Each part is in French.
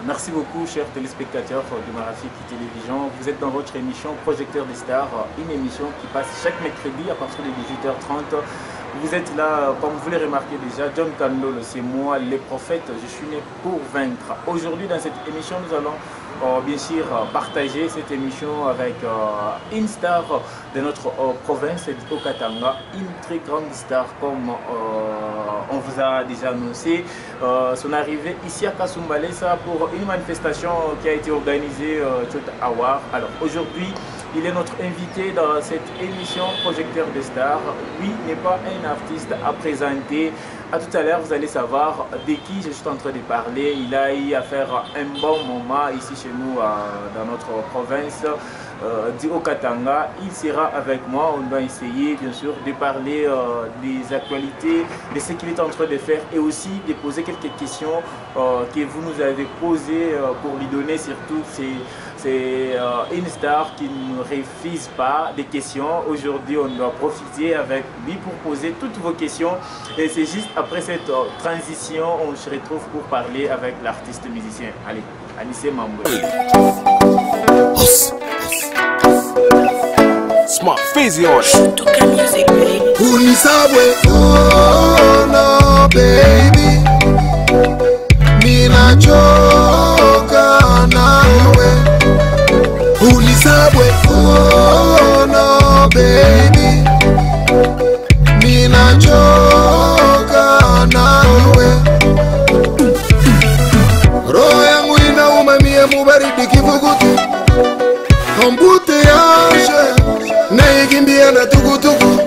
Merci beaucoup, chers téléspectateurs de Marafiki Télévision. Vous êtes dans votre émission Projecteur des Stars, une émission qui passe chaque mercredi à partir de 18h30. Vous êtes là, comme vous l'avez remarqué déjà, John Kandolo, c'est moi, les prophètes, je suis né pour vaincre. Aujourd'hui, dans cette émission, nous allons bien sûr partager cette émission avec une star de notre province, au Katanga, une très grande star comme on vous a déjà annoncé. Son arrivée ici à Kasumbalesa pour une manifestation qui a été organisée Awar. Alors aujourd'hui, il est notre invité dans cette émission Projecteur des Stars. Lui n'est pas un artiste à présenter. À tout à l'heure, vous allez savoir de qui je suis en train de parler. Il a eu à faire un bon moment ici chez nous dans notre province au Katanga. Il sera avec moi. On va essayer bien sûr de parler des actualités, de ce qu'il est en train de faire et aussi de poser quelques questions que vous nous avez posées pour lui donner surtout c'est une star qui ne refuse pas des questions. Aujourd'hui, on doit profiter avec lui pour poser toutes vos questions. Et c'est juste après cette transition, on se retrouve pour parler avec l'artiste musicien. Allez, Anissé Mambo. Smart Physio. Tuka music, baby. Unisabwe, oh no baby, mina choka nawe. Unisabwe, oh no baby, mina choka nawe. Roho yangu inauma mie mubaridi kivugutu, ambute yashe naikimbia na tukutuku.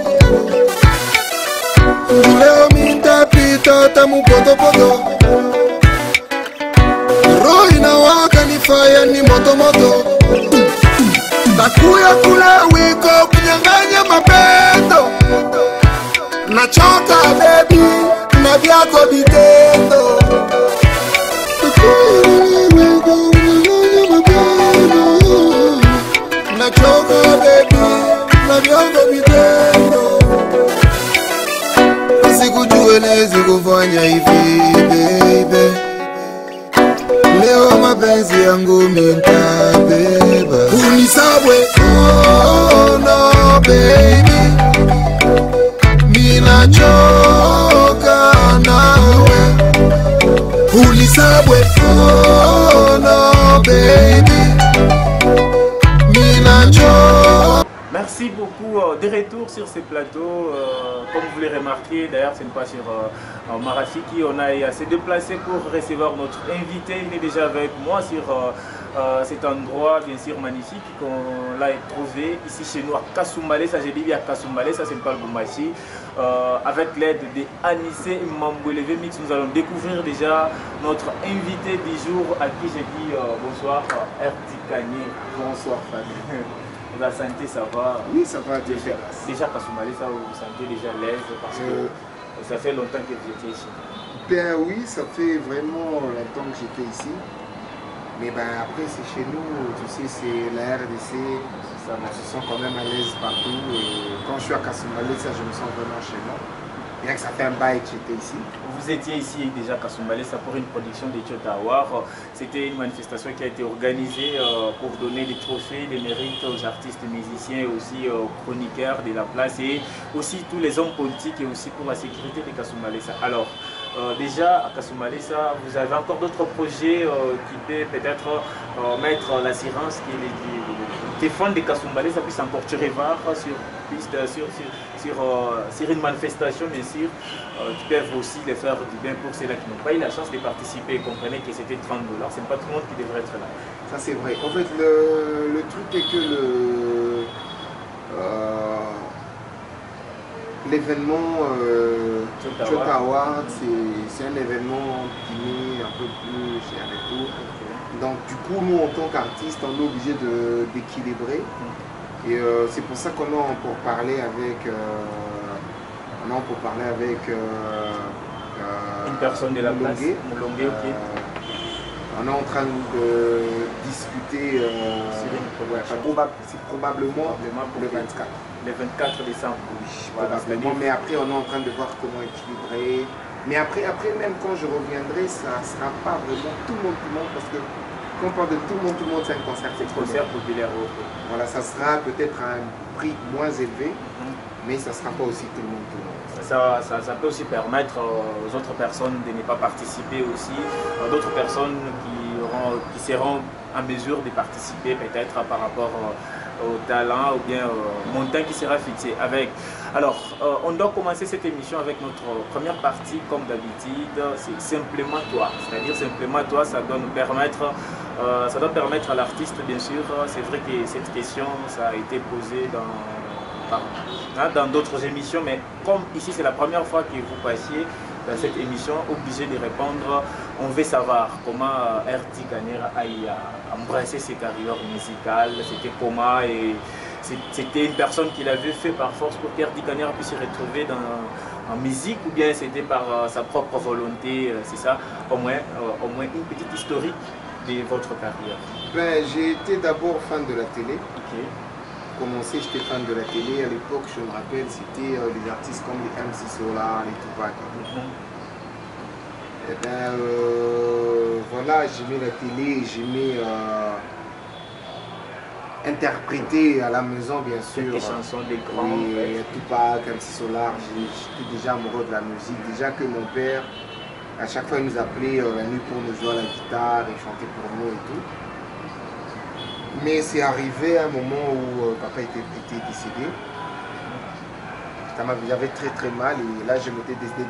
Leo mitapita tamu potopoto, roho inawaka ni fire ni moto moto. Takuya kula wiko kunyanganya mapendo, nachoka baby na vyako vitendo. Nachoka baby na vyako vitendo. Sikujuelezi kufanya hivi baby, leo mapenzi yangu mintabeba. Unisabwe, oh no baby, mina choka nawe. Unisabwe, oh no baby, mina choka. Merci beaucoup. De retour sur ce plateau, comme vous l'avez remarqué, d'ailleurs ce n'est pas sur Marafiki, on a s'est déplacé pour recevoir notre invité. Il est déjà avec moi sur cet endroit bien sûr magnifique qu'on l'a trouvé ici chez nous à Kasumbalesa. J'ai dit à Kasumbalesa, c'est pas le Bumbashi. Avec l'aide de Anissé Mambo Mix, nous allons découvrir déjà notre invité du jour à qui j'ai dit bonsoir, Ertikani. Bonsoir Fabien. La santé, ça va? Oui, ça va déjà. Déjà, Kasumbalesa, vous vous sentez déjà à l'aise parce que ça fait longtemps que vous étiez ici. Ben oui, ça fait vraiment longtemps que j'étais ici. Mais ben après, c'est chez nous, tu sais, c'est la RDC. Ça, on se sent quand même à l'aise partout. Et quand je suis à Kasumbalesa, je me sens vraiment chez moi. Bien que ça fait un bail que j'étais ici. Vous étiez ici déjà à Kasumbalesa pour une production de Awar. C'était une manifestation qui a été organisée pour donner des trophées, des mérites aux artistes musiciens et aussi aux chroniqueurs de la place et aussi tous les hommes politiques et aussi pour la sécurité de Kasumbalesa. Alors, déjà à Kasumbalesa, vous avez encore d'autres projets qui peuvent peut-être mettre l'assurance qui défendre de Kasumbalesa puisse encore tirer var sur une manifestation, bien sûr, qui peuvent aussi les faire du bien pour ceux-là qui n'ont pas eu la chance de participer. Comprenez que c'était $30, ce n'est pas tout le monde qui devrait être là. Ça c'est vrai. En fait, le truc est que l'événement Chota Award, c'est un événement qui met un peu plus cher et tout. Donc du coup, nous en tant qu'artistes, on est obligé d'équilibrer. Et c'est pour ça qu'on a pour parler avec une personne de la place. Moulongué, ok. On est en train de discuter, c'est probablement le 24. Le 24 décembre. Oui, probablement, mais après on est en train de voir comment équilibrer. Mais après, même quand je reviendrai, ça ne sera pas vraiment tout le monde, parce que quand on parle de tout le monde, c'est un concert populaire. Voilà, ça sera peut-être à un prix moins élevé, mais ça ne sera pas aussi tout le monde. Ça peut aussi permettre aux autres personnes de ne pas participer aussi, d'autres personnes qui seront en mesure de participer peut-être par rapport au talent ou bien au montant qui sera fixé avec. Alors, on doit commencer cette émission avec notre première partie comme d'habitude, c'est simplement toi. C'est-à-dire simplement toi, ça doit nous permettre, à l'artiste bien sûr. C'est vrai que cette question, ça a été posée dans d'autres émissions, mais comme ici c'est la première fois que vous passiez dans cette émission, obligé de répondre, on veut savoir comment RD Kanera a embrassé ses carrières musicales, c'était comment, et c'était une personne qui l'avait fait par force pour que RD Kanera puisse se retrouver en musique, ou bien c'était par sa propre volonté, c'est ça, au moins une petite historique de votre carrière. Ben, j'ai été d'abord fan de la télé. Okay. Commencé, j'étais fan de la télé. À l'époque, je me rappelle, c'était les artistes comme les MC Solar, les Tupac. Et ben voilà, j'aimais la télé, j'aimais interpréter à la maison, bien sûr. Des chansons des grands. Et Tupac, MC Solar, j'étais déjà amoureux de la musique. Déjà que mon père, à chaque fois, il nous appelait la nuit pour nous jouer à la guitare et chanter pour nous et tout. Mais c'est arrivé à un moment où papa était décédé. J'avais très mal et là je m'étais décidé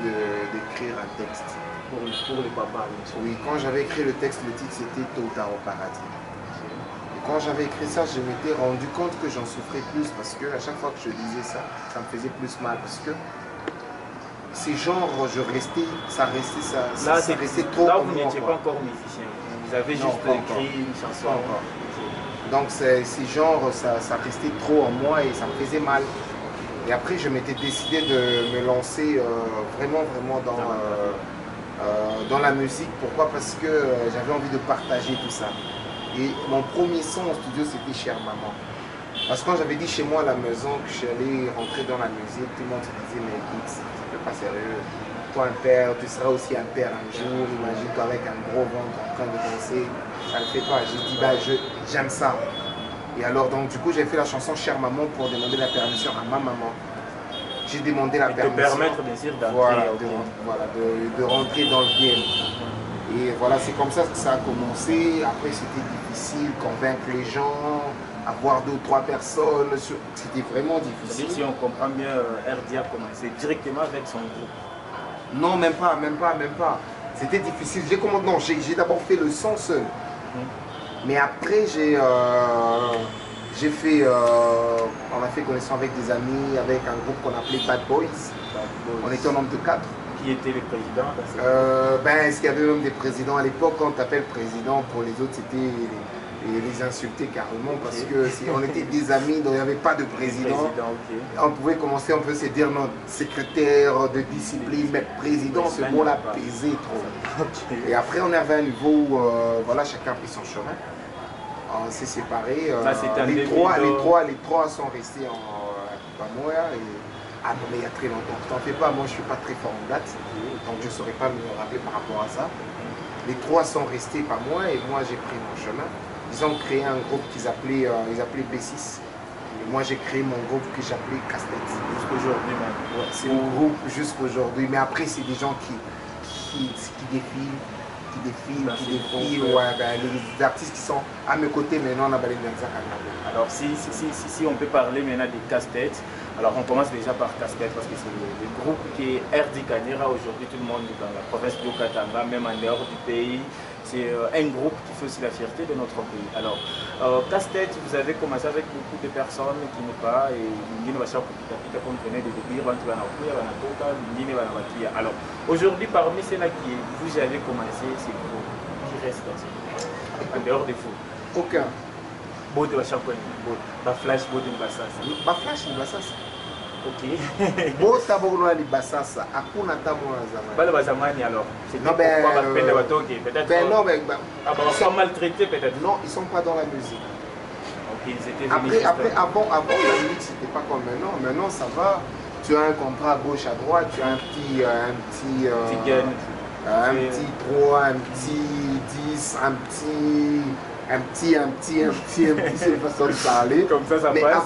d'écrire un texte. Pour le papa, bien sûr. Oui, quand j'avais écrit le texte, le titre c'était Tôt ou tard au paradis. Et quand j'avais écrit ça, je m'étais rendu compte que j'en souffrais plus parce que à chaque fois que je disais ça, ça me faisait plus mal parce que ces genres, ça restait trop. Là, vous n'étiez pas encore musicien. Vous avez juste écrit une chanson. Donc ces genres, ça restait trop en moi et ça me faisait mal. Et après, je m'étais décidé de me lancer vraiment dans la musique. Pourquoi? Parce que j'avais envie de partager tout ça. Et mon premier son au studio, c'était Chère Maman. Parce que quand j'avais dit chez moi à la maison que j'allais rentrer dans la musique, tout le monde se disait, mais X, c'est pas sérieux. Toi, un père, tu seras aussi un père un jour. Imagine-toi avec un gros ventre en train de danser. Ça ne le fait pas. J'ai dit, bah, j'aime ça. Et alors, donc, du coup, j'ai fait la chanson Chère Maman pour demander la permission à ma maman. J'ai demandé la permission. Te permettre, bien sûr, de rentrer dans le game. Et voilà, c'est comme ça que ça a commencé. Après, c'était difficile, convaincre les gens, avoir 2 ou 3 personnes. C'était vraiment difficile. Si on comprend bien, RD a commencé directement avec son groupe. Non, même pas. C'était difficile. J'ai d'abord fait le son seul. Mais après, on a fait connaissance avec des amis, avec un groupe qu'on appelait Bad Boys. On était au nombre de 4. Qui était le président? Est-ce qu'il y avait même des présidents à l'époque? Quand on t'appelle président, pour les autres, c'était les insulter carrément parce que si on était des amis, donc il n'y avait pas de président. On pouvait commencer, on peut se dire notre secrétaire de discipline, mais président, ce mot-là pesait trop. Et après, on avait un niveau où voilà, chacun a pris son chemin. On s'est séparés. Les trois sont restés en Pamoya. Ah non, mais il y a très longtemps. T'en fais pas, moi je suis pas très fort en date, donc je ne saurais pas me rappeler par rapport à ça. Les 3 sont restés pas moi et moi j'ai pris mon chemin. Ils ont créé un groupe qu'ils appelaient B6. Et moi j'ai créé mon groupe que j'appelais Casse-Tête. Jusqu'aujourd'hui même. Ouais, c'est un groupe jusqu'aujourd'hui. Mais après c'est des gens qui défilent. Ouais, les artistes qui sont à mes côtés maintenant on a balé Alors si on peut parler maintenant des Casse-Tête, alors on commence déjà par Casse-Tête parce que c'est le groupe qui est RD Kanera aujourd'hui, tout le monde dans la province du Katanga, même en dehors du pays. C'est un groupe qui fait aussi la fierté de notre pays. Alors, Casse-Tête, vous avez commencé avec beaucoup de personnes qui n'ont pas, et comme venait de dire, alors, aujourd'hui, parmi ceux-là qui vous avez commencé, c'est groupe qui reste dans ce groupe, en dehors des fous? Aucun. Bote wa chaque ba flash bote Basasa. Ba flash ni Basasa. Ok. Bota bogno ni Basasa. Hakuna hata mwana zamani. Bale ba zamani alors. C'est non ben pourquoi bapenda batoke peut-être. Ben non mais ils sont maltraités peut-être. Non, ils sont pas dans la musique. Ok, ils étaient venus avant la musique c'était pas comme maintenant. Maintenant ça va. tu as un contrat à gauche, à droite, tu as un petit un petit 3, un petit 10, un petit, c'est une façon de parler. Comme ça mais passe.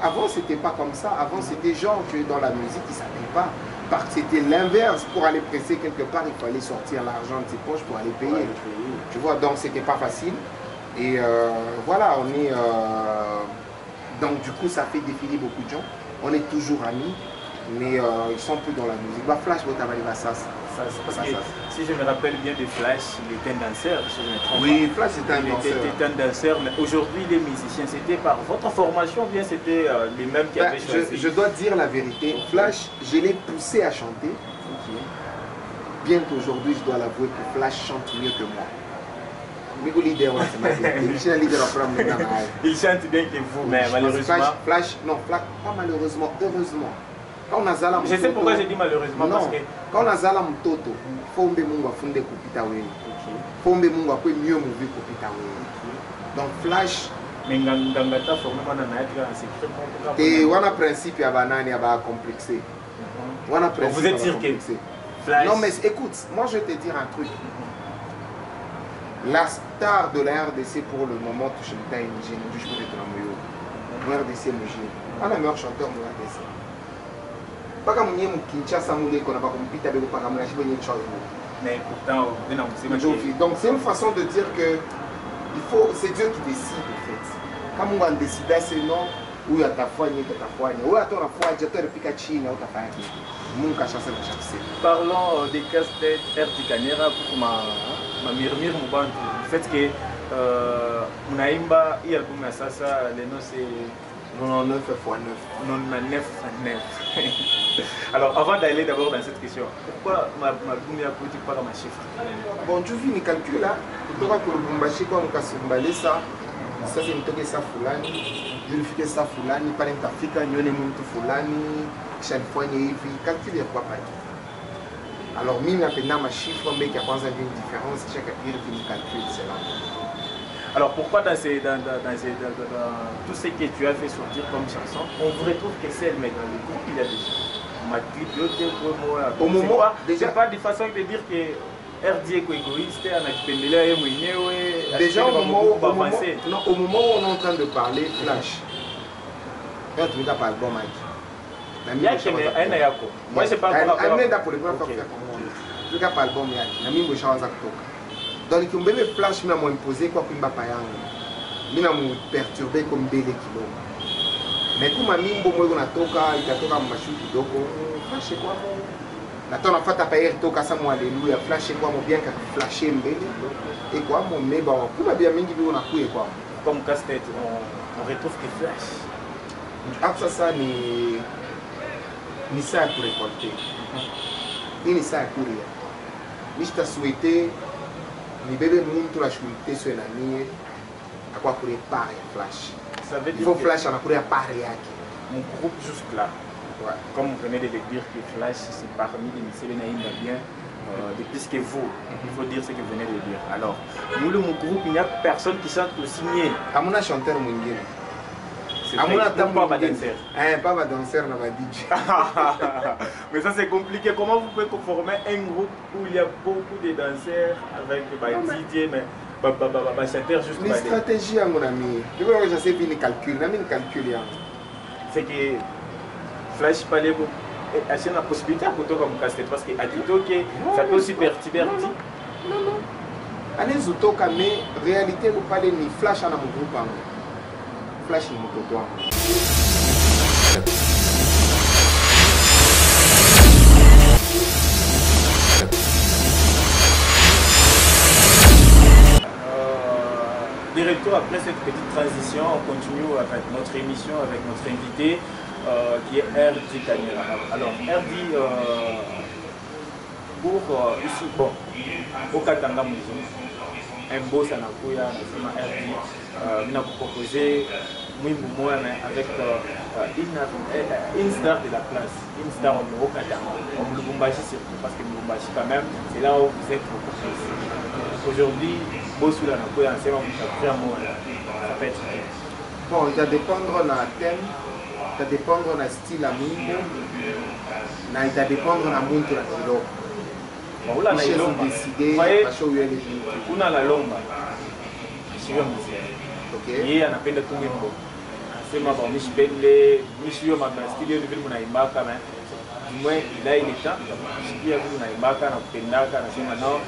Avant c'était pas comme ça. Avant, c'était genre que dans la musique, ils savaient pas. Parce que c'était l'inverse. Pour aller presser quelque part, il fallait sortir l'argent de ses poches pour aller payer. Tu vois, donc c'était pas facile. Et voilà, on est... donc du coup, ça fait défiler beaucoup de gens. On est toujours amis, mais ils sont plus dans la musique. Bah, Flash, ça. Parce que si je me rappelle bien de Flash, il était un danseur, si je me trompe. Oui, Flash était un danseur. Il était un danseur, mais aujourd'hui les musiciens, c'était par votre formation ou bien c'était les mêmes qui avaient choisi? Je dois dire la vérité, Flash, je l'ai poussé à chanter. Bien qu'aujourd'hui, je dois l'avouer que Flash chante mieux que moi. Il chante bien que vous, mais malheureusement... Flash, non, Flash, pas malheureusement, heureusement. Je sais pourquoi j'ai dit malheureusement, non, parce que... Quand on a Zala Mtoto, il faut que Mungu afunde kupita wewe. Il faut que Mungu akwe mieux mouvi kupita wewe. Donc Flash... Mais ngangata formé mana na être en secret. Et on a principe ya banani ya ba complexé. On a principe. Vous êtes sûr que Flash... Non mais écoute, moi je vais te dire un truc. La star de la RDC pour le moment, tu sais, le RDC Moujé. On a le meilleur chanteur de la RDC. Pas comme nous, Kinshasa, qu'on a pas compris, tu as pas comme mais pourtant, donc c'est une façon de dire que c'est Dieu qui décide en fait. Quand on décide, c'est non, ou il y a ta foi, ou il y a ta foi, tu as ta Chine, ou ta parlons des casse-têtes RD Kanera pour ma murmure le fait que Munaimba, il y a comme ça, les noms c'est 99 x 99 9. Alors avant d'aller d'abord dans cette question, pourquoi ma Goumia Kouti pas dans ma chiffre? Bon, tu fais une calcul là, tu auras que le Bumbashi comme Kasumbalé ça c'est une toque ça Fulani, vérifier ça Fulani, par exemple Africa, Nyone Muntu Fulani, chaque fois il y a calcul de quoi pas. Alors, mine maintenant ma chiffre, mais qu'il y a pas une différence, chaque année il calcul, c'est là. Alors pourquoi dans tout ce que tu as fait sortir comme chanson, on vous retrouve que c'est mais dans le groupe il y a des gens. Au moment, déjà pas de façon de dire que RD est égoïste, déjà au moment où on est en train de parler, Flash. Tu n'as pas le bon mic. Moi c'est pas encore. Tu n'as pas le bon mic. Donc, il me Flash, m'a imposé quoi que m'a m'a perturbé comme des kilos. Mais comme m'a bon moi on a toka, il a toka machu doko. Flash quoi mon. La ton a fait à payer toka ça moi alléluia. Flash quoi mon bien qu'à flasher mbele. Et quoi mon mais bon, comme bien mingi on a coué quoi. Comme casse-tête, on retrouve que Flash. Après ça ni ça pour récolter. Ni ça pour courir. Ni je t'ai souhaité ni bébé muntu la chouité sur la nuit à quoi courir par Flash. Il faut Flash à la courir par mon groupe jusque là. Ouais. Comme vous venez de le dire que Flash c'est parmi les musiciens bien depuis ce que vous, il faut dire ce que vous venez de dire. Alors, nous le mon groupe, il n'y a personne qui chante au signé. À mon chanteur mondial. À mon pas danseur. Pas danseur, on va DJ. Mais ça c'est compliqué. Comment vous pouvez conformer un groupe où il y a beaucoup de danseurs avec DJ, mais chanteur juste. Une stratégie à mon ami. Je veux que j'essaie de calculer. C'est que Flash parlait beaucoup. Est-ce qu'il y a la possibilité pour toi comme casse-tête? Parce qu'à Tito, ça peut aussi perturber. Non. Allez, Zoutoka, mais réalité, vous parlez ni Flash à mon groupe. Flash ni mon toi. Directeur, après cette petite transition, on continue avec notre émission, avec notre invité qui est RD Kanera. Alors, RD, pour ici, bon, au Katanga Mouzou, un beau Sanakuya, RD, il a proposé avec une star de la place, une star au Katanga, au Lubumbashi surtout, parce que Lubumbashi quand même, c'est là où vous êtes beaucoup plus. Aujourd'hui, Bossou la ça peut être. Bon, il va dépendre d'un thème. ça dépend de la style à Mimbo, ça dépend de la montre à Kilo. On a décidé, on a la lomba. Yeye anapenda tu wimbo. Anasema kwa mishipende, mishio mabastili ni vile mnaimbaka na mwe ila ile ta shikia vile mnaimbaka na kupendaka anasema no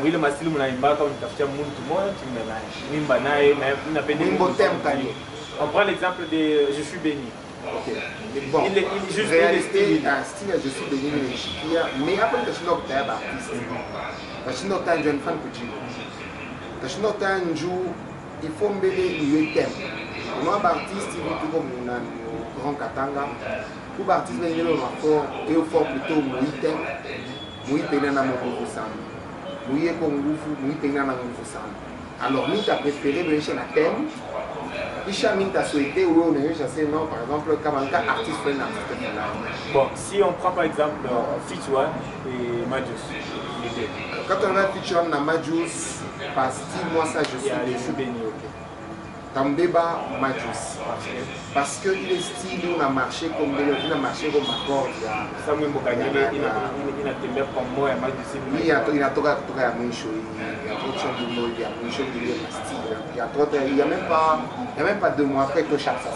mwile mastili mnaimbaka unitafutia mtu mmoja tume naye. Nimba naye na napenda wimbo temkani. On prend l'exemple de Je suis béni. OK. Bon, il juste réalité un style Je suis béni le shikia mais après tu chino kutaya ba artiste. Tu chino kutaya jeune fan kujibu. Tu chino kutaya njoo il faut mbele le thème. Moi artiste il est comme un grand katanga. Pour artiste il est fort et fort plutôt moi thème. Moi pena na moko sana. Moi ko ngufu, moi pena na ngufu sana. Alors ni ta préféré de chez la thème. Isha ni ta souhaité ou on est chassé non par exemple comme un cas artiste fait un artiste là. Bon, si on prend par exemple Fichwa et Majus. Quand on a Fichwa na Majus par style moi ça je suis béni OK. Tambeba Majus. Parce que il est style on a marché comme il a marché comme accord. Ça même Bokagele il a tembea comme moi Majus. Il a toka ya mwisho il y a trop de choses il y a mwisho il y a trop il y a même pas 2 mois après que chaque ça.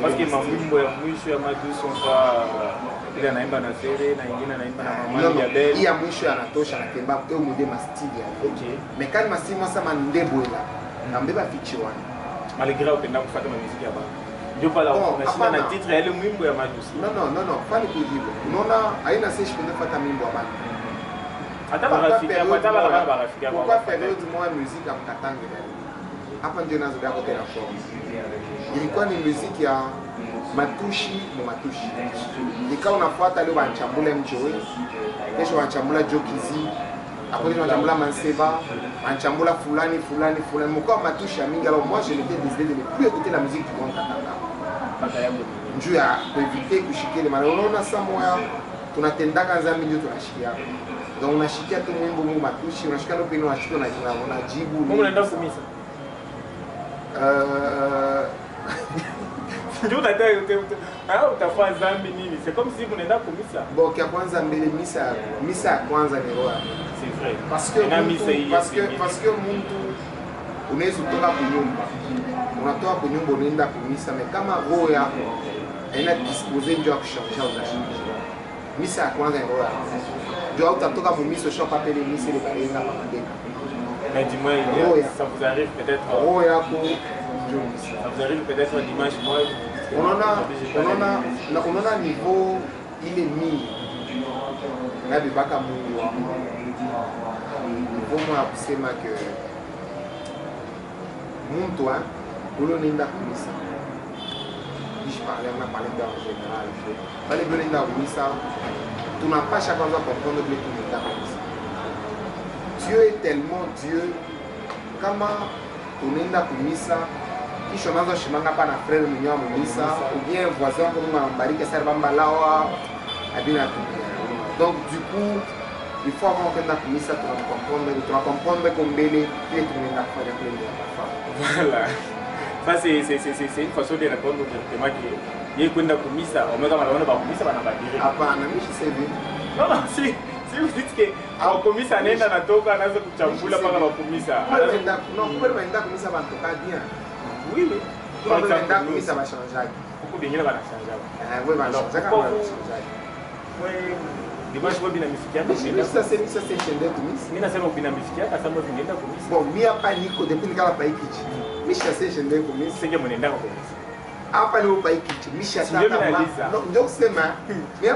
Parce que mambo ya mwisho ya Majus on va il anaimba na Sere na ingine anaimba na mama ya Belle. Il y a mwisho anatosha na kemba au mode mastili. OK. Mais quand mastili moi ça mandebola. Nambeba Fichwa. Malgré upenda kufuata muziki ya baba. Ndio pala unashinda na titre ya ile mwimbo ya Majus. Non, pas ni kujibu. Unaona haina sisi kwenda kufuata mwimbo wa baba. Hata barafiki hapo, hata barafiki hapo. Kwa période moi musique ya Mkatange ndani. Hapa ndio nazo yako tena form. Ilikuwa ni muziki ya matushi na matushi. Ikawa unafuata leo banchambula mjoe. Kesho banchambula Jokizi. Après on chambula Manseba, on chambula fulani. Moko matushi mingi alors moi je m'étais décidé de ne plus écouter la musique du Grand Katanga. Njoo ya éviter kushikile maana unaona saa moya tunatendaka nzambi ndio tunashikia. Donc unashikia tu mwimbo mungu matushi, unashika no pino unashika na unajibu. Mungu unaenda kumisa. Ndio unataka utafanya dhambi nini? C'est comme si unaenda kumisa. Bon, kia kwanza mbele misa ya kwanza ni roho. C'est vrai. Parce que mtu unaweza kutoka kunyumba. Unatoka kunyumba unaenda kumisa, mais kama roho yako haina disposer ndio kushanja unashinda. Misa ya kwanza ni roho. Ndio utatoka kumisa usha papele misa ile balenga pakadeka. Mais dis-moi, ça vous arrive peut-être roho yako ça vous arrive peut-être dimanche moi unaona niveau ile mii na bibaka Mungu wako niveau mwa kusema que mtu ulo nenda kumisa je parlais en général bale bale nenda kumisa tunapasha kwanza comprendre que tunenda kumisa Dieu est tellement Dieu kama unaenda kumisa kisha unaanza shimanga hapa na frère mwenyewe mumisa ou bien voisin wako Mungu ambariki sasa bamba lawa abina tu. Donc du coup il faut avant kwenda kumisa tunacomprendre comme mbele ile tunaenda kufanya kule ndio hapa. Voilà. Ça c'est une façon de répondre directement que yeye kwenda kumisa omega wanaona ba kumisa banabadili. Hapana mimi sisemi. Non, si vous dites que au komisa anaenda natoka anaanza kuchambula paka ba kumisa. Anaenda kumisa bantoka bien. Oui. Pour le moment, oui, ça va changer. Beaucoup de gens vont changer. Oui, va changer. Oui. Dimanche wewe binamifikia. Ça c'est chendé kumis. Mimi nasema binamifikia kwa sababu tunaenda kumis. Bon, mimi hapa niko depuis nikala pa ikichi. Mimi c'est chendé kumis. Sije mnaenda kumis. Hapa ni pa ikichi. Mimi shataka. Non, ndio kusema. Mimi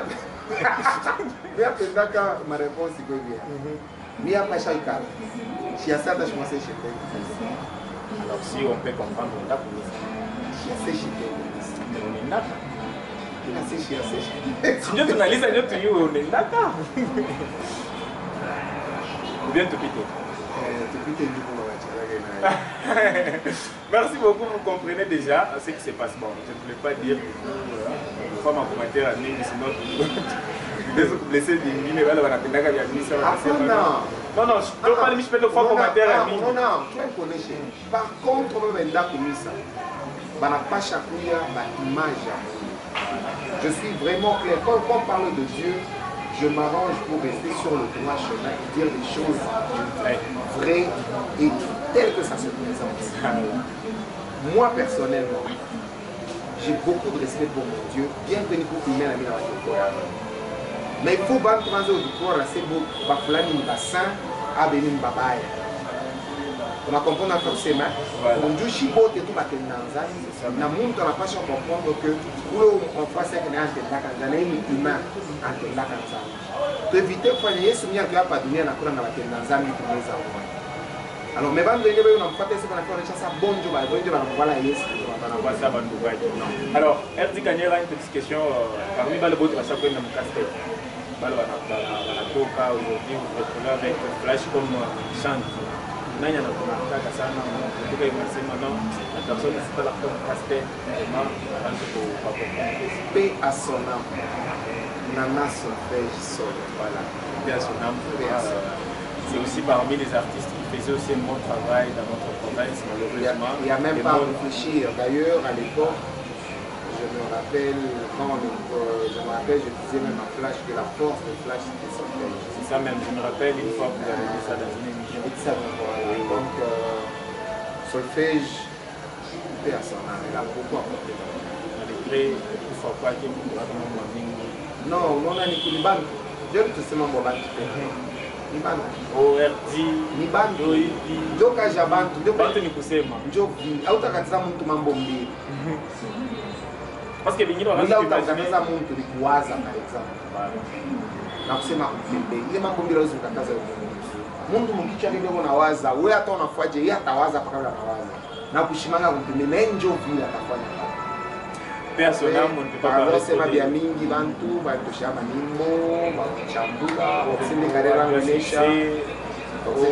hapa ndaka ma réponse iko hivi. Mimi hapa shaikala. Siasata je pensais chendé. Alors si on peut comprendre, on a pour ça. On est là. Si nous analysons notre you, on est là. Ou bien tout piter. Merci beaucoup, vous comprenez déjà ce qui se passe. Bon, je ne voulais pas dire une fois ma commentaire à Nîmes, sinon vous blessés d'Ingine, voilà, on a fait non, je ne pas je peux le faire commentaire à Nîmes. Non, tu connais. Par contre, on va banapasha kuya image. Je suis vraiment clair. Quand on parle de Dieu, je m'arrange pour rester sur le droit chemin et dire les choses vraies et telles que ça se présente. Moi, personnellement, j'ai beaucoup de respect pour mon Dieu. Bienvenue pour humain la vie dans la. Mais il faut pas transer au corps, c'est beau, baflani bassin, abeni babaya. On a compris forcément. On dit chibo et tout batel nanza. Na monde on n'a pas cherché à comprendre que pour on fasse que n'est ante la kanza, n'est humain ante la kanza. Pour éviter que les soumis à pas donner na kura na batel nanza ni pour les avoir. Alors mais bande de on a pas testé qu'on a fait ça bon job, voilà yes. Alors, Erdi Kanyera, une petite question parmi les autres à chaque fois dans mon casquette. Aujourd'hui, vous vous retrouvez avec Flash comme chante. La personne ne sait pas la forme casse-tête, paix à son âme. Nana Solfège Sol. Voilà. Paix à son âme. C'est aussi parmi les artistes qui faisaient aussi un bon travail dans notre province, malheureusement. Il n'y a même pas à réfléchir. D'ailleurs, à l'époque, je me rappelle, je disais même à Flash que la force de Flash c'était Solfège. C'est ça même, je me rappelle une fois que vous avez dit ça dans une émission. Donc, Solfège, paix à son âme, il a beaucoup apporté. Malgré, il faut pas qu'il y ait beaucoup. Non, on a ni Bantu. Je ne sais pas si ni Bantu. ORD. Ni Bantu. Joka Jabantu. Bantu ni kusema. Joki. Hautakatiza mtu mambo mbili. Parce que vingine wakati utakatiza mtu ni kuwaza par exemple. Na kusema kupende. Ile mambo mbili lazima ukataza Mungu mkicha ndio unawaza, wewe hata unafuaje, yeye atawaza mpaka anawaza. Na kushimanga kumpende na enjoy vile atafanya. Personnellement, on ne peut pas parler de ça. Mingi bantu, bantu shama nimbo, bantu chambula, sindi karera unesha,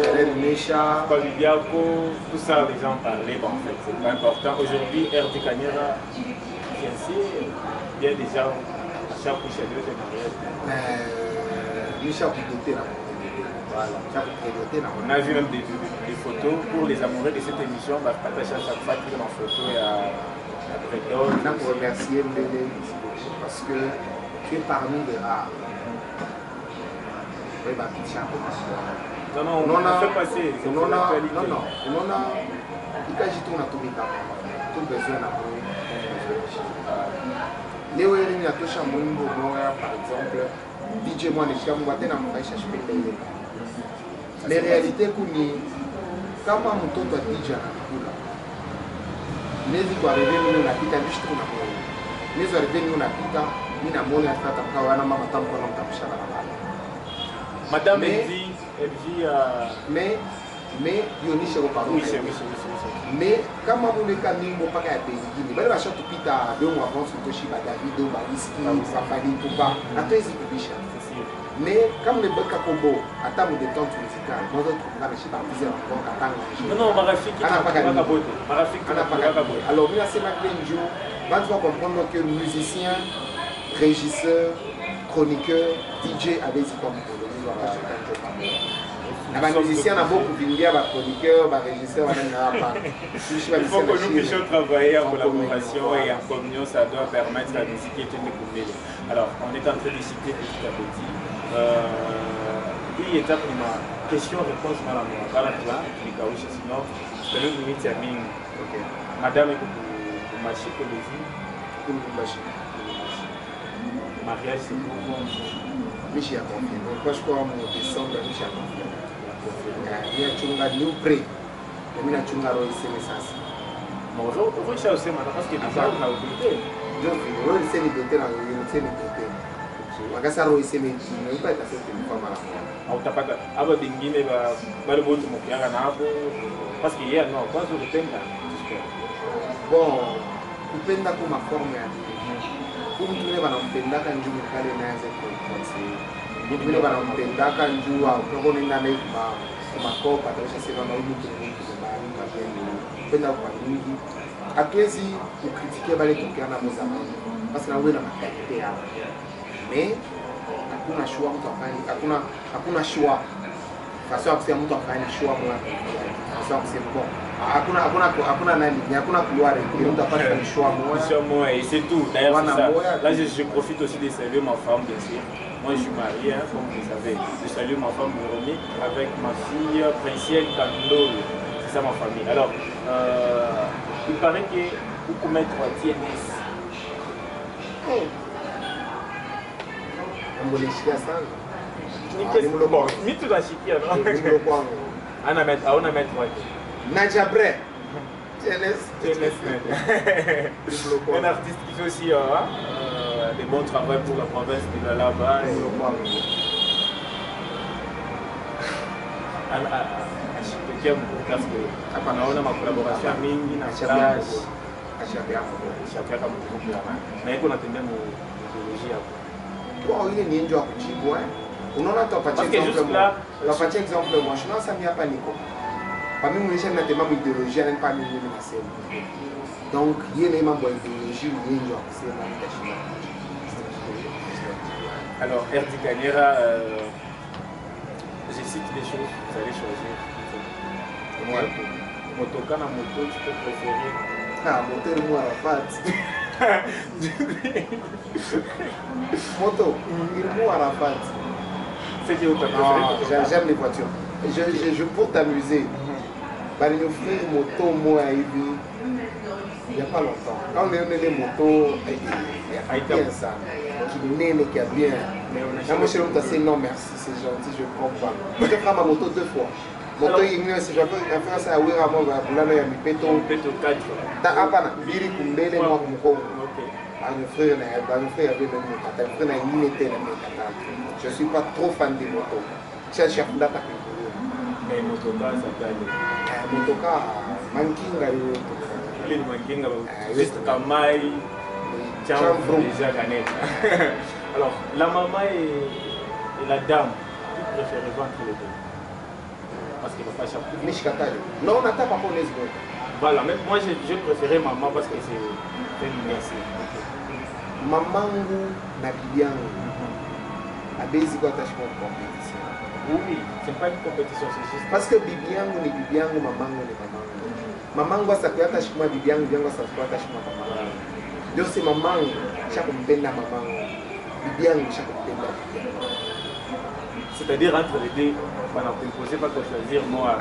karera unesha. Tout ça, les gens parlaient, en fait, c'est pas important. Aujourd'hui, RD Kanyera, bien sûr, il y a déjà à chaque couche de mariage. On a vu même des photos pour les amoureux de cette émission, on va partager à chaque fois une photo et à on a pour remercier Mbele parce que tu es parmi les rares. Non, on a fait passer. Non, il s'agit de tout besoin Léo Erin a touché à Mwimbo Moya par exemple, DJ Mwaneshika Mwatena Mwaisha Shpele. Mais réalité, kama mtoto wa DJ anakula nezi kuareve mimi unapita vitu unakula nezi areve mimi unapita mimi na mwana afata kwa wana mama tamko na mtamsha barabara madame elle mais yonisha kwa parole mais kama muleka mingo paka ya pengine bale basha tupita deux mois avant sutoshi ba Davido ba Whisky ba Fadi Kuba atezi kubisha mais comme le Beka Combo attend de détente musicale, nous autres on a réussi à partir encore à temps. Non, Marafik qui n'a pas gagné. Alors, nous avons fait un jour, on doit comprendre que musicien, régisseur, chroniqueur, DJ avait dit comme pour les musiciens ont beaucoup d'ingénieurs, chroniqueurs, régisseurs, il faut que nous puissions travailler en collaboration et en communion, ça doit permettre la musique et de découvrir. Alors, on est en train de citer petit à petit. Hii étape ni question-réponse mara moja. Bala tula nikausha sinon c'est une minute ya mingi. OK. Madame kumashiko lezi kumashiko. Mariage c'est pour Michi a confié. Donc je crois en décembre Michi a confié. Il y a chunga new pre. Mimi na chunga roho iseme sasa. Bonjour, rusha usema parce que déjà on a oublié. Donc roho iseme dote na roho iseme dote. Magasa roho iseme naipa itasema kwa mara moja. Utapata aba bingine bale bote mkianga na hapo parce que yeye no kwanza utapenda. Bon, kupenda kwa forme ya mtu mwenye wanampendaka njoo kale naanza kukonsi. Mtu mwenye wanampendaka njoo au kwa nini naye kwa makopa atasha sema na mtu mwingine kwa sababu kupenda kwa wingi. Hatuwezi kukritike bale tukiana mzamani. Parce que na wewe na makalite yao. Mais hakuna choix mtu afanye, hakuna choix. façon kusema mtu afanye choix moi façon kusema bon hakuna couloir et mtu afanye choix moi et c'est tout d'ailleurs c'est ça. Là je profite aussi de saluer ma femme bien sûr. Moi je suis marié hein, comme vous savez. Je salue ma femme Véronique avec ma fille Princière Kandol. C'est ça ma famille. Alors il paraît que vous pouvez mettre TNS. Amboleshia sana. Bon, mitu nashikia no. Ana mettre wapi? Najabre. TNS. Un artiste qui fait aussi des bons travaux pour la province de la là-bas. Parce que naona makolaboration mingi na flash. Mais kuna tembea mu ideologie hapo. Kwa ile ni ndio kujibu unaona tupatie exemple moi je pense ami hapa niko. Pas mimi mwisho natema mu ideologie na pas mimi nasema. Donc yeye mambo ya ideologie ni ndio kusema nitashinda. Alors RD Kanyera je cite des choses vous allez choisir. Moi motoka na moto tu peux préférer moteur moi Arafat. Moto, il moi Arafat. C'est qui autre j'aime les voitures. Je pour t'amuser. Bah nos frères moto moi il n'y a pas longtemps. Quand on est les motos, il y a bien ça. Qui a bien. Moi je suis non merci, c'est gentil, je prends pas. Je prends ma moto 2 fois. Moto ingine si je peux faire ça oui vraiment bulano ya mipeto 4 ta hapana biri kumbele mwa kumkongo mon frère avait même mon frère n'a ni été là je suis pas trop fan des motos cherche data mais motoka ça peut aller motoka mankinga yo ile mankinga juste kamai chambre déjà canette. Alors la maman et la dame qui préfèrent vendre les deux. Parce qu'il ne va pas chaque non, on n'a pas pour les secondes. Voilà, même moi je préférais maman parce que c'est une merci. Maman na bibiangu. Abezi kwa attachement de compétition. Oui, c'est pas une compétition, c'est juste. Parce que bibiangu ni bibiangu, mamangu ni mamangu. Mamangu ça peut attachement bibiangu, bibiangu ça peut attachement mamangu. Donc c'est mamangu, chaque mpenda mamangu. Bibiangu chaque mpenda bibiangu. C'est-à-dire entre les deux, on ne peut pas choisir moi.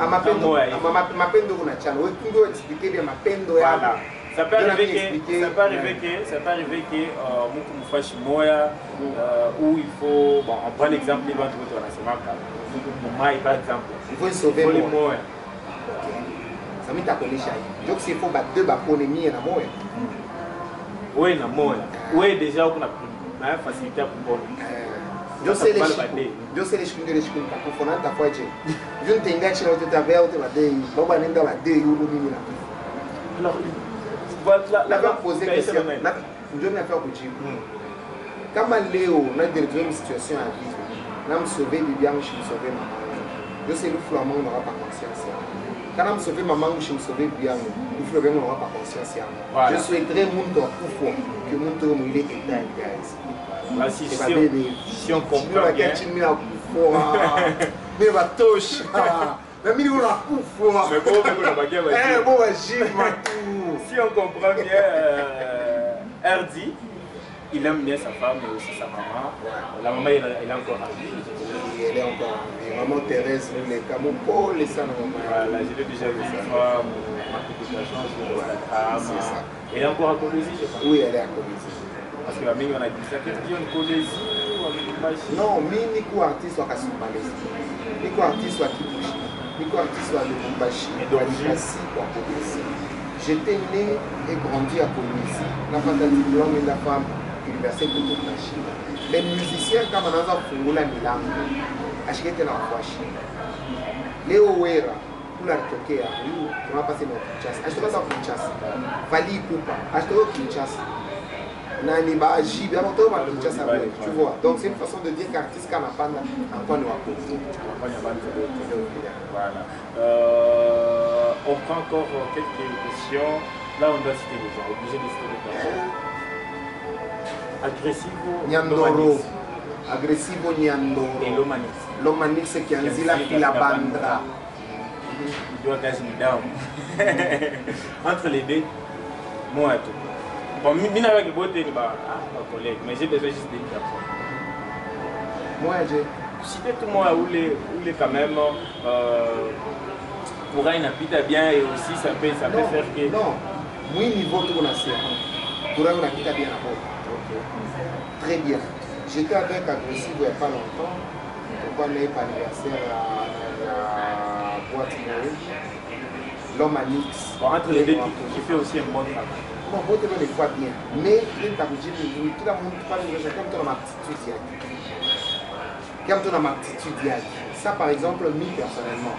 Mapendo kuna chana. Wewe tungo expliquer bien mapendo ya. Voilà. Ça peut arriver que mtu mfashi moya où il faut bon on prend l'exemple des ventes on a sema moi par exemple. Il faut sauver moya. Ça m'a takonisha hivi. Donc c'est faut ba deux ba ponemie na moya. Oui na moya. Oui déjà on a facilité pour bon. Je sais les chikunde les chikunde pour fona ta fois je. Je ne t'engage sur ta verre te ba dei. Baba nenda ba dei yulu mimi na. Alors voilà la va poser question. Je vais faire pour dire. Kama leo na directeur une situation à vivre. Na me sauver Bibian, je me sauver maman. Je sais le flamand n'aura pas conscience. Quand on me sauver maman, je me sauver Bibian. Le flamand n'aura pas conscience. Je souhaiterais mon temps pour fois que mon temps il est éteint guys. Si on comprend bien. Mais va touche. Mais il va couper. Mais bon, si on comprend bien, Erdi, il aime bien sa femme mais aussi sa maman. La maman, elle est encore en vie. Elle est encore en vie. Maman Thérèse, les camons, Paul et ça, voilà, je l'ai déjà vu sa femme, ma publication sur Instagram. Elle est encore à Colosie, je pense. Oui, elle est à Colosie. Parce que la mine, on a dit ça, qu'est-ce qu'il y a en Colosie ou avec une machine? Non, mais Nico artiste soit Kasumbalesi. Nico artiste soit Kibushi. Nico artiste soit Lubumbashi. Et donc, j'étais né et grandi à Colosie. La femme de diplôme et la femme université de Lubumbashi. Les musiciens, comme on a Fungula Milan, acheté dans la Fouachi. Léo Wera, pour la Tokea, on va passer dans Kinshasa. Acheté dans Kinshasa. Vali Kupa, acheté dans Kinshasa. Nani ba Jibi, alors tu vois. Donc c'est une façon de dire qu'artiste quand on a encore nous voilà. On prend encore quelques questions. Là on doit citer les gens, obligé de citer les personnes. Agressif ou Nyandoro. Aggressivo Nyandoro. Et l'Omanix. L'Omanix qui a Nzila Filabandra. Il doit gagner down. Entre les deux, moi tout. Bon, je avec le beauté de ma collègue, mais j'ai besoin juste d'une personne. Moi, j'ai. Citer tout le monde où les quand même pour un habiter bien et aussi ça peut faire que. Non, moi niveau tout la série. Pour un habiter bien à bord. Très bien. J'étais avec Agressive il n'y a pas longtemps. Pourquoi on est pas anniversaire à la boîte Noël. L'homme à Nix. Bon, entre les deux, qui fait aussi un bon travail. Bon, vous les voit bien. Mais, tout le monde parle de comme tu as ma aptitude. Comme tu as ma aptitude. Ça, par exemple, moi, personnellement,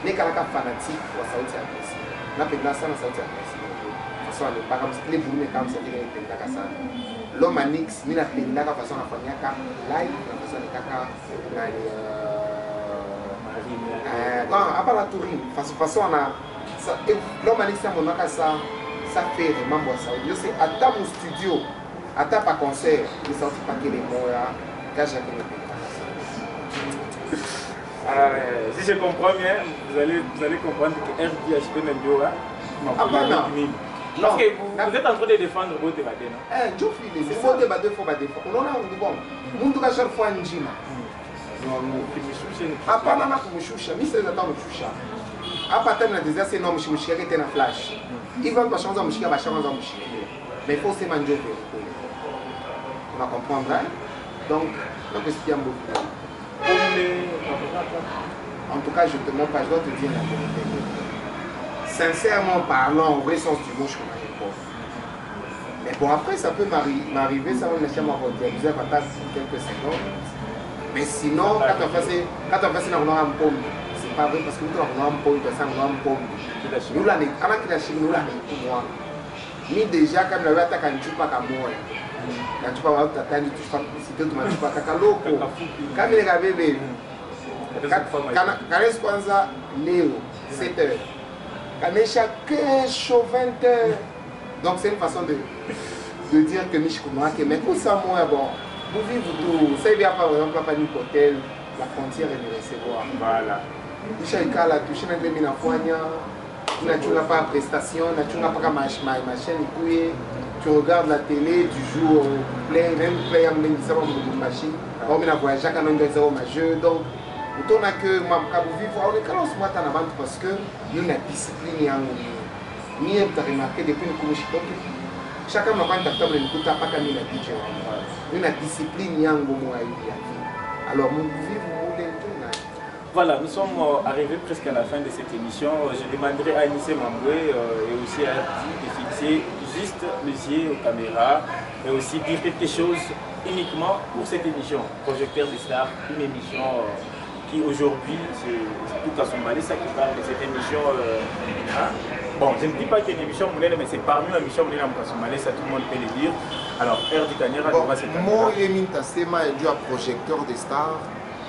les caractères fanatiques, on s'en tient apprécié. On a fait de la salle, on s'en tient apprécié. De toute façon, pas comme les boulons, comme ça, les pédaka. L'homme à Nix, il a fait de la façon, on a fait de la live, on a fait de la à part la tourine, de toute façon, on a. L'homme à Nix, on a ça fait vraiment bon ça. Je sais, à ta mon studio, à ta pas concert, je ne sortis pas que les mots là, quand j'ai si je comprends bien, vous allez comprendre que RD HP Mendiora ah bah non. Parce que vous êtes en train de défendre votre débatté, non? Je file, c'est faut débattre, faut pas défendre. On a un bon. Mon tout cas, chaque fois, un gym. Non, non, ah, pas nana pour me choucha, mais c'est le temps de choucha. À partir de désert, c'est non, je me suis arrêté dans flash. Ils vont pas changer, je vais changer, mais il faut se manger. On va comprendre, hein? Donc, je suis bien beaucoup. En tout cas, je te montre pas, je dois te dire la vérité. Sincèrement parlant, au vrai sens du mot, je connais pas. Mais bon, après, ça peut m'arriver, ça va me laisser m'aborder pendant quelques secondes. Mais sinon, quand on fait ça, on a un pomme. C'est pas vrai parce que nous avons un pomme, ça, on a un pomme. Nous l'avons, quand on a nous l'avons pour moi. Ni déjà, quand on avait attaqué un chupa comme moi. Un chupa, on a attaqué un chupa, c'était tout un chupa, kakalo. Quand il avait bébé, quand est-ce qu'on a Léo, 7 heures. Quand il y a 15 chaud, 20 heures. Donc c'est une façon de dire que je connais. Mais pour ça, moi, bon, vous vivez tout. Ça, il y a par exemple pas un hôtel, la frontière est de recevoir. Voilà. Michel Kala, tu sais, tu n'as pas de prestation, tu n'as pas ma chaîne, tu regardes la télé, tu joues au play, même play en ligne, ça va me machine. On a voyagé quand on est au majeur. Donc, on a que ma vivre, on est quand on se met en avant parce que nous avons la discipline. Nous avons remarqué depuis que nous sommes chacun n'a pas de table, nous n'avons pas de discipline. Nous avons la discipline. Alors, nous vivons. Voilà, nous sommes arrivés presque à la fin de cette émission. Je demanderai à Anissé Mamboué et aussi à Ardi de fixer juste les yeux aux caméras et aussi dire quelque chose uniquement pour cette émission. Projecteur des stars, une émission qui aujourd'hui, c'est tout à son malais, ça qui parle de cette émission. Bon, je ne dis pas qu'il y a une émission Moulin, mais c'est parmi les émissions Moulin à son malais, ça tout le monde peut le dire. Alors, Erdi Kanera, on va s'éteindre. Moi, Emin Tassema est dû à Projecteur des stars.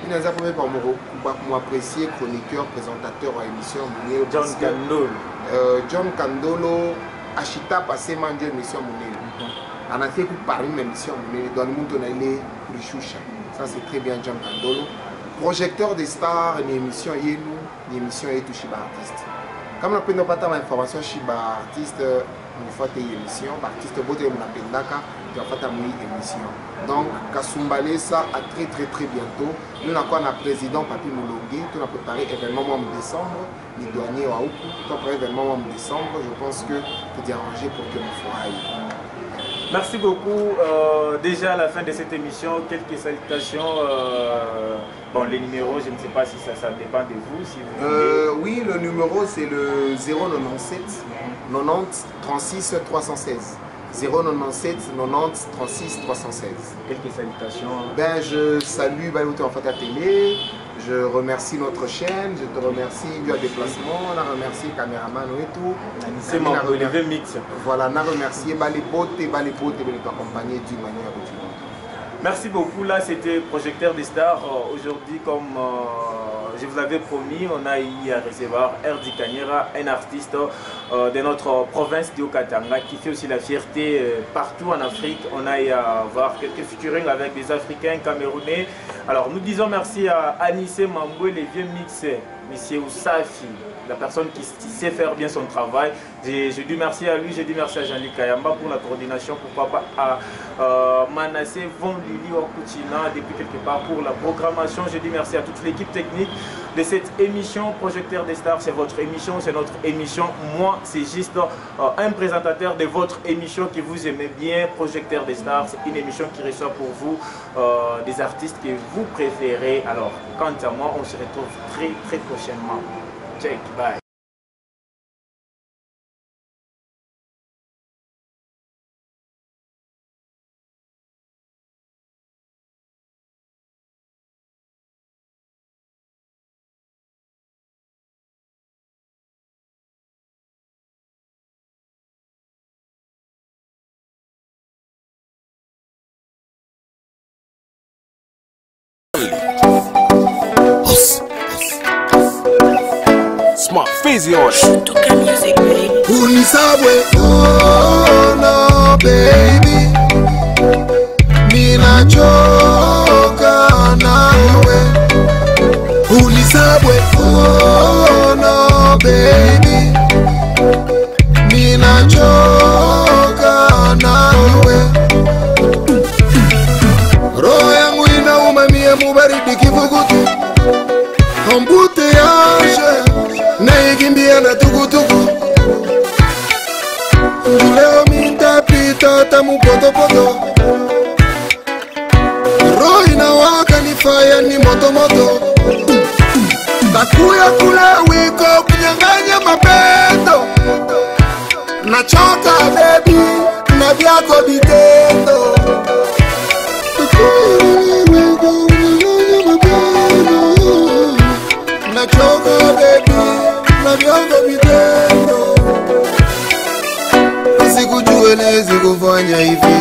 Il a appris par mon apprécié chroniqueur, présentateur à l'émission Mounel. John Kandolo. John Kandolo, Achita passé manger l'émission Mounel. On a fait parmi l'émission Mounel. Dans le monde, on a eu le choucha. Ça, c'est très bien, John Kandolo. Projecteur des stars, une émission une émission est touchée par artiste. Comme on n'a pas tant d'informations sur l'artiste, on fait une émission. L'artiste, on a tu vas faire une émission. Donc, Kasumbalé, ça à très bientôt. Nous avons un président, Papi Moulongi, qui a préparé l'événement en décembre, les douaniers à Oukou, qui a préparé l'événement en décembre. Je pense que c'est arrangé pour que nous soyons. Merci beaucoup. Déjà à la fin de cette émission, quelques salutations. Bon, les numéros, je ne sais pas si ça dépend de vous. Si vous oui, le numéro c'est le 097 90 36 316. 097 90 36 316. Quelques salutations. Ben, je salue Balouté en fait à télé. Je remercie notre chaîne. Je te remercie du déplacement. On a remercié le caméraman et tout. C'est mon relevé mix. Voilà, on a remercié Balépote de t'accompagner d'une manière ou d'une autre. Merci beaucoup. Là, c'était Projecteur des stars. Aujourd'hui, comme je vous avais promis, on a eu à recevoir Erdi Kanyera, un artiste de notre province du Katanga qui fait aussi la fierté partout en Afrique. On a eu à voir quelques featuring avec des Africains, Camerounais. Alors nous disons merci à Anissé Mamboué, les vieux mixés, Monsieur Oussafi, la personne qui sait faire bien son travail. Je dis merci à lui, je dis merci à Jean-Luc Kayamba pour la coordination, pourquoi pas à Manassé Von Lili Okuchina depuis quelque part pour la programmation. Je dis merci à toute l'équipe technique de cette émission Projecteur des Stars. C'est votre émission, c'est notre émission. Moi, c'est juste un présentateur de votre émission que vous aimez bien. Projecteur des Stars, c'est une émission qui reçoit pour vous des artistes que vous préférez. Alors, quant à moi, on se retrouve très prochainement. Check, bye. Smart Fizzy on it. Toka music, baby. Unisabwe, oh no baby, mina choka nawe. Unisabwe, oh no baby, mina choka nawe. Roho yangu inauma mie mubaridi kivugutu, embouteillage naikimbia na tukutuku. Leo mitapita tamu potopoto, roho inawaka ni fire ni moto. Takuya kula wiko kunyanganya mapendo, nachoka baby na vyako vitendo. Nachoka baby na vyako vitendo. Sikujua naweza kufanya hivi